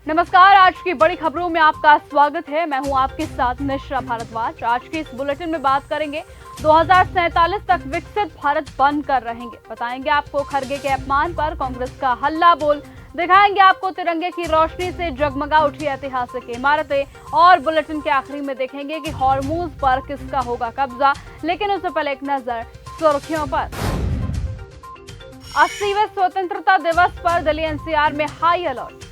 नमस्कार। आज की बड़ी खबरों में आपका स्वागत है। मैं हूं आपके साथ निश्रा भारद्वाज। आज के इस बुलेटिन में बात करेंगे 2047 तक विकसित भारत बनकर रहेंगे। बताएंगे आपको खरगे के अपमान पर कांग्रेस का हल्ला बोल, दिखाएंगे आपको तिरंगे की रोशनी से जगमगा उठी ऐतिहासिक इमारतें और बुलेटिन के आखिरी में देखेंगे कि हॉर्मूज पर किसका होगा कब्जा। लेकिन उससे पहले एक नजर सुर्खियों पर। 80वें स्वतंत्रता दिवस पर दिल्ली एनसीआर में हाई अलर्ट।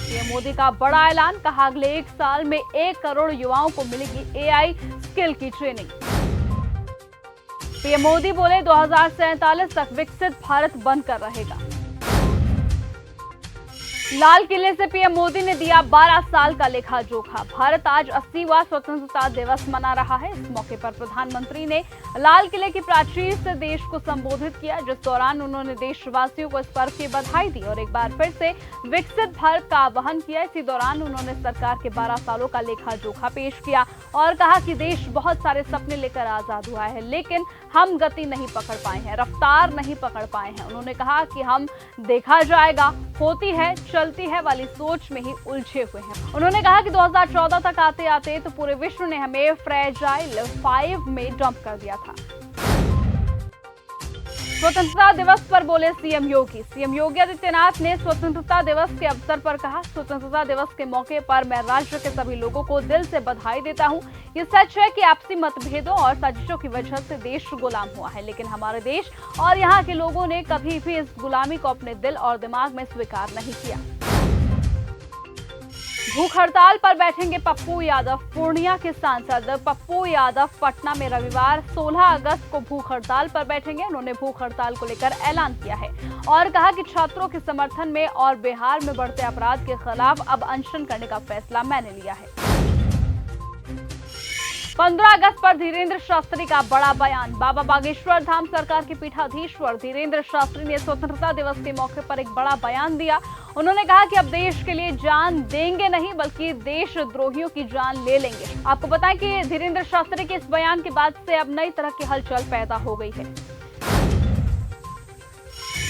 पीएम मोदी का बड़ा ऐलान, कहा अगले 1 साल में 1 करोड़ युवाओं को मिलेगी एआई स्किल की ट्रेनिंग। पीएम मोदी बोले 2047 तक विकसित भारत बनकर रहेगा। लाल किले से पीएम मोदी ने दिया 12 साल का लेखा जोखा। भारत आज 80वां स्वतंत्रता दिवस मना रहा है। इस मौके पर प्रधानमंत्री ने लाल किले की प्राचीर से देश को संबोधित किया, जिस दौरान उन्होंने देशवासियों को इस पर्व की बधाई दी और एक बार फिर से विकसित भारत का आह्वान किया। इसी दौरान उन्होंने सरकार के 12 सालों का लेखा जोखा पेश किया और कहा कि देश बहुत सारे सपने लेकर आजाद हुआ है, लेकिन हम गति नहीं पकड़ पाए हैं, रफ्तार नहीं पकड़ पाए हैं। उन्होंने कहा कि हम देखा जाएगा, होती है, चलती है वाली सोच में ही उलझे हुए हैं। उन्होंने कहा कि 2014 तक आते आते तो पूरे विश्व ने हमें फ्रेजाइल 5 में डंप कर दिया था। स्वतंत्रता दिवस पर बोले सीएम योगी। सीएम योगी आदित्यनाथ ने स्वतंत्रता दिवस के अवसर पर कहा, स्वतंत्रता दिवस के मौके पर मैं राज्य के सभी लोगों को दिल से बधाई देता हूं। ये सच है कि आपसी मतभेदों और साजिशों की वजह से देश गुलाम हुआ है, लेकिन हमारे देश और यहाँ के लोगों ने कभी भी इस गुलामी को अपने दिल और दिमाग में स्वीकार नहीं किया। भूख हड़ताल पर बैठेंगे पप्पू यादव। पूर्णिया के सांसद पप्पू यादव पटना में रविवार 16 अगस्त को भूख हड़ताल पर बैठेंगे। उन्होंने भूख हड़ताल को लेकर ऐलान किया है और कहा कि छात्रों के समर्थन में और बिहार में बढ़ते अपराध के खिलाफ अब अनशन करने का फैसला मैंने लिया है। 15 अगस्त पर धीरेन्द्र शास्त्री का बड़ा बयान। बाबा बागेश्वर धाम सरकार के पीठाधीश्वर धीरेन्द्र शास्त्री ने स्वतंत्रता दिवस के मौके पर एक बड़ा बयान दिया। उन्होंने कहा कि अब देश के लिए जान देंगे नहीं, बल्कि देशद्रोहियों की जान ले लेंगे। आपको बताएं कि धीरेन्द्र शास्त्री के इस बयान के बाद से अब नई तरह की हलचल पैदा हो गई है।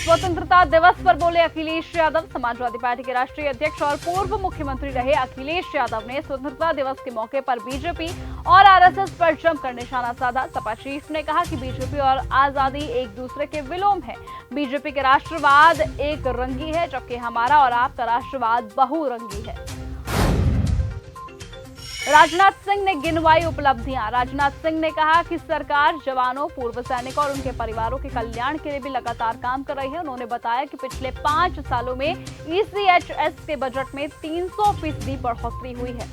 स्वतंत्रता दिवस पर बोले अखिलेश यादव। समाजवादी पार्टी के राष्ट्रीय अध्यक्ष और पूर्व मुख्यमंत्री रहे अखिलेश यादव ने स्वतंत्रता दिवस के मौके पर बीजेपी और आरएसएस पर जमकर निशाना साधा। सपा चीफ ने कहा कि बीजेपी और आजादी एक दूसरे के विलोम है। बीजेपी के राष्ट्रवाद एक रंगी है, जबकि हमारा और आपका राष्ट्रवाद बहुरंगी है। राजनाथ सिंह ने गिनवाई उपलब्धियां। राजनाथ सिंह ने कहा कि सरकार जवानों, पूर्व सैनिकों और उनके परिवारों के कल्याण के लिए भी लगातार काम कर रही है। उन्होंने बताया कि पिछले 5 सालों में ईसीएचएस के बजट में 300% बढ़ोतरी हुई है।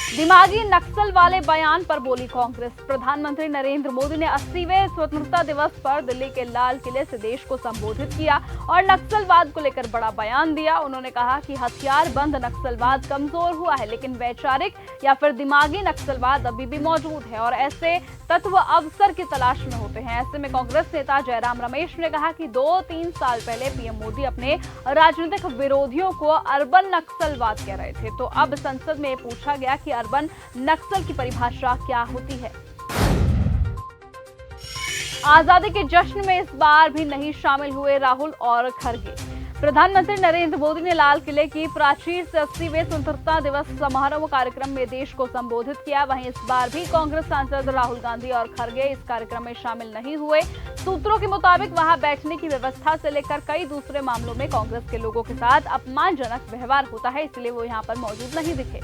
दिमागी नक्सल वाले बयान पर बोली कांग्रेस। प्रधानमंत्री नरेंद्र मोदी ने 80वें स्वतंत्रता दिवस पर दिल्ली के लाल किले से देश को संबोधित किया और नक्सलवाद को लेकर बड़ा बयान दिया। उन्होंने कहा कि हथियार बंद नक्सलवाद कमजोर हुआ है, लेकिन वैचारिक या फिर दिमागी नक्सलवाद अभी भी मौजूद है और ऐसे तत्व अवसर की तलाश में होते हैं। ऐसे में कांग्रेस नेता जयराम रमेश ने कहा कि 2-3 साल पहले पीएम मोदी अपने राजनीतिक विरोधियों को अर्बन नक्सलवाद कह रहे थे, तो अब संसद में पूछा गया कि अर्बन नक्सल की परिभाषा क्या होती है। आजादी के जश्न में इस बार भी नहीं शामिल हुए राहुल और खरगे। प्रधानमंत्री नरेंद्र मोदी ने लाल किले की प्राचीर से 80वें स्वतंत्रता दिवस समारोह कार्यक्रम में देश को संबोधित किया। वहीं इस बार भी कांग्रेस सांसद राहुल गांधी और खरगे इस कार्यक्रम में शामिल नहीं हुए। सूत्रों के मुताबिक वहां बैठने की व्यवस्था से लेकर कई दूसरे मामलों में कांग्रेस के लोगों के साथ अपमानजनक व्यवहार होता है, इसलिए वो यहां पर मौजूद नहीं दिखे।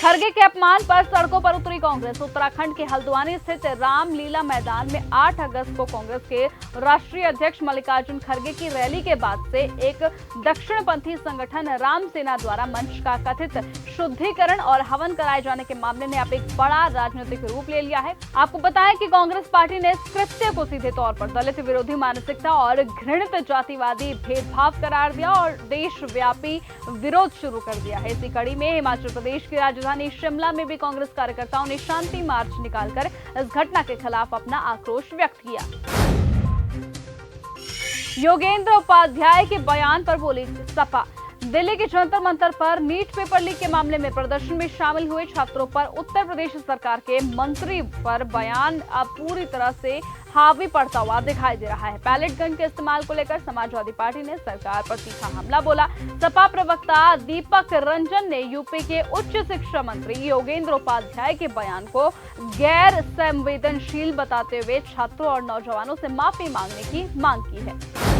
खरगे के अपमान पर सड़कों पर उतरी कांग्रेस। उत्तराखंड के हल्द्वानी स्थित रामलीला मैदान में 8 अगस्त को कांग्रेस के राष्ट्रीय अध्यक्ष मल्लिकार्जुन खरगे की रैली के बाद से एक दक्षिणपंथी संगठन राम सेना द्वारा मंच का कथित शुद्धिकरण और हवन कराए जाने के मामले ने अब एक बड़ा राजनीतिक रूप ले लिया है। आपको बताएं कि कांग्रेस पार्टी ने इस कृत्य को सीधे तौर पर दलित विरोधी मानसिकता और घृणित जातिवादी भेदभाव करार दिया और देशव्यापी विरोध शुरू कर दिया है। इसी कड़ी में हिमाचल प्रदेश की राजधानी शिमला में भी कांग्रेस कार्यकर्ताओं ने शांति मार्च निकालकर इस घटना के खिलाफ अपना आक्रोश व्यक्त किया। योगेंद्र उपाध्याय के बयान पर बोली सपा। दिल्ली के जंतर मंतर पर नीट पेपर लीक के मामले में प्रदर्शन में शामिल हुए छात्रों पर उत्तर प्रदेश सरकार के मंत्री पर बयान अब पूरी तरह से हावी पड़ता हुआ दिखाई दे रहा है। पैलेट गन के इस्तेमाल को लेकर समाजवादी पार्टी ने सरकार पर तीखा हमला बोला। सपा प्रवक्ता दीपक रंजन ने यूपी के उच्च शिक्षा मंत्री योगेंद्र उपाध्याय के बयान को गैर संवेदनशील बताते हुए छात्रों और नौजवानों से माफी मांगने की मांग की है।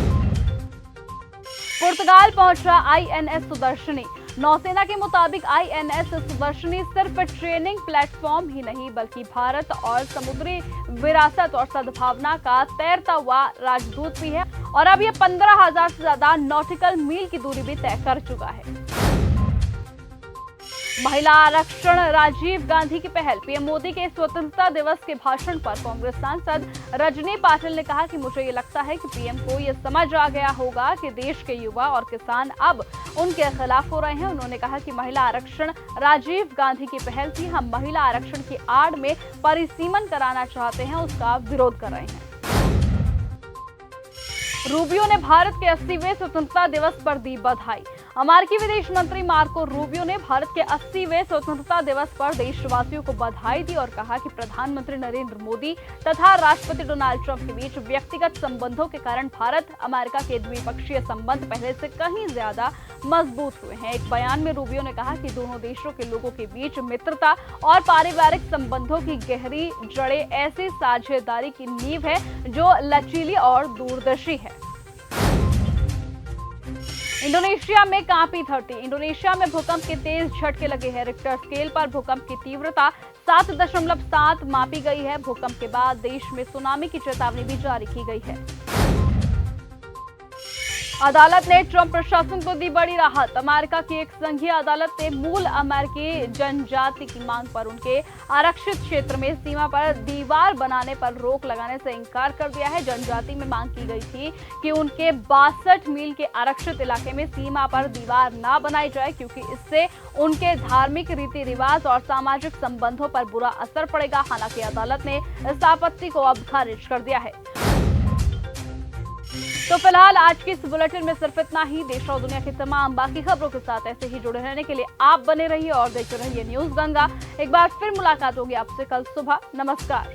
पुर्तगाल पहुंचा आईएनएस सुदर्शनी। नौसेना के मुताबिक आईएनएस सुदर्शनी सिर्फ ट्रेनिंग प्लेटफॉर्म ही नहीं बल्कि भारत और समुद्री विरासत और सद्भावना का तैरता हुआ राजदूत भी है और अब ये 15,000 से ज्यादा नॉटिकल मील की दूरी भी तय कर चुका है। महिला आरक्षण राजीव गांधी की पहल। पीएम मोदी के स्वतंत्रता दिवस के भाषण पर कांग्रेस सांसद रजनी पाटिल ने कहा कि मुझे ये लगता है कि पीएम को ये समझ आ गया होगा कि देश के युवा और किसान अब उनके खिलाफ हो रहे हैं। उन्होंने कहा कि महिला आरक्षण राजीव गांधी की पहल थी। हम महिला आरक्षण की आड़ में परिसीमन कराना चाहते हैं, उसका विरोध कर रहे हैं। रूबियो ने भारत के 80वें स्वतंत्रता दिवस पर दी बधाई। अमेरिकी विदेश मंत्री मार्को रूबियो ने भारत के 80वें स्वतंत्रता दिवस पर देशवासियों को बधाई दी और कहा कि प्रधानमंत्री नरेंद्र मोदी तथा राष्ट्रपति डोनाल्ड ट्रंप के बीच व्यक्तिगत संबंधों के कारण भारत अमेरिका के द्विपक्षीय संबंध पहले से कहीं ज्यादा मजबूत हुए हैं। एक बयान में रूबियो ने कहा कि दोनों देशों के लोगों के बीच मित्रता और पारिवारिक संबंधों की गहरी जड़ें ऐसी साझेदारी की नींव है जो लचीली और दूरदर्शी है। इंडोनेशिया में कांपी धरती। इंडोनेशिया में भूकंप के तेज झटके लगे हैं। रिक्टर स्केल पर भूकंप की तीव्रता 7.7 मापी गई है। भूकंप के बाद देश में सुनामी की चेतावनी भी जारी की गई है। अदालत ने ट्रंप प्रशासन को दी बड़ी राहत। अमेरिका की एक संघीय अदालत ने मूल अमेरिकी जनजाति की मांग पर उनके आरक्षित क्षेत्र में सीमा पर दीवार बनाने पर रोक लगाने से इंकार कर दिया है। जनजाति में मांग की गई थी कि उनके 62 मील के आरक्षित इलाके में सीमा पर दीवार ना बनाई जाए क्योंकि इससे उनके धार्मिक रीति रिवाज और सामाजिक संबंधों पर बुरा असर पड़ेगा। हालांकि अदालत ने इस आपत्ति को अब खारिज कर दिया है। तो फिलहाल आज की इस बुलेटिन में सिर्फ इतना ही। देश और दुनिया की तमाम बाकी खबरों के साथ ऐसे ही जुड़े रहने के लिए आप बने रहिए और देखते रहिए न्यूज़ गंगा। एक बार फिर मुलाकात होगी आपसे कल सुबह। नमस्कार।